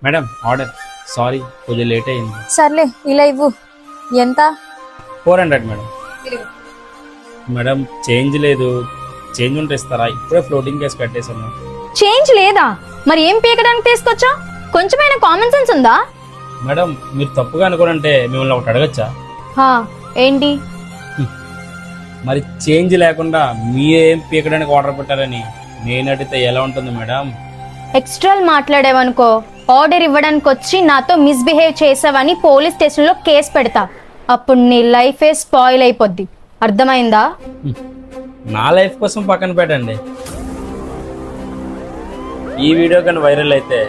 Madam order. Sorry కొద్దిగా late అయింది. సర్లే ఇలా ఇవ్వు. ఎంత? 400 మేడం. మేడం చేంజ్ లేదు. చేంజ్ ఉంటే ఇస్తారా? ఇప్పుడే ఫ్లోటింగ్ కేసు కట్టేశాను. చేంజ్ లేదా? మరి ఏం పీకడానికి తీసుకొచ్చా? కొంచెమైనా కామన్ సెన్స్ ఉందా? మేడం మీరు తప్పుగా అనుకోనంటే మిమ్మల్ని ఒకటి అడగచ్చా? హా, ఏంటి? మరి చేంజ్ లేకుండా మీరేం పీకడానికి ఆర్డర్ పెట్టారని నేను అడిగితే ఎలా ఉంటుంది మేడం? ఎక్స్ట్రా మాట్లాడేవనుకో ఆర్డర్ ఇవ్వడానికి వచ్చి నాతో మిస్బిహేవ్ చేసావని పోలీస్ స్టేషన్లో కేసు పెడతా. అప్పుడు నీ లైఫే స్పాయిల్ అయిపోద్ది. అర్థమైందా? నా లైఫ్ కోసం పక్కన పెట్టండి. ఈ వీడియో కానీ వైరల్ అయితే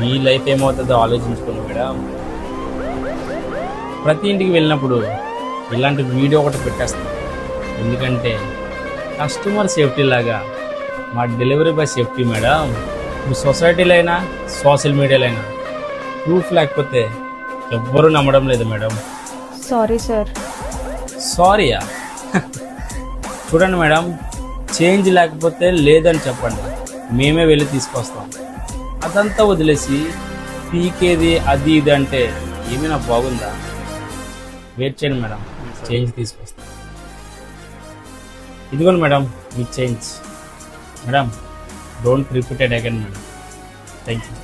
మీ లైఫ్ ఏమవుతుందో ఆలోచించుకోండి మేడం. ప్రతి ఇంటికి వెళ్ళినప్పుడు ఇలాంటి వీడియో ఒకటి పెట్టేస్తాం. ఎందుకంటే కస్టమర్ సేఫ్టీ లాగా మా డెలివరీ బాయ్ సేఫ్టీ మేడం. ఇప్పుడు సొసైటీలో అయినా సోషల్ మీడియాలో అయినా ప్రూఫ్ లేకపోతే ఎవ్వరూ నమ్మడం లేదు మేడం. Sorry sir. సారీయా? చూడండి మేడం, చేంజ్ లేకపోతే లేదని చెప్పండి, మేమే వెళ్ళి తీసుకొస్తాం. అదంతా వదిలేసి పీకేది అది ఇది అంటే ఏమైనా బాగుందా? వెయిట్ చేయండి మేడం, చేంజ్ తీసుకొస్తాం. ఇదిగోండి madam me change. Madam don't repeat it again madam. Thank you.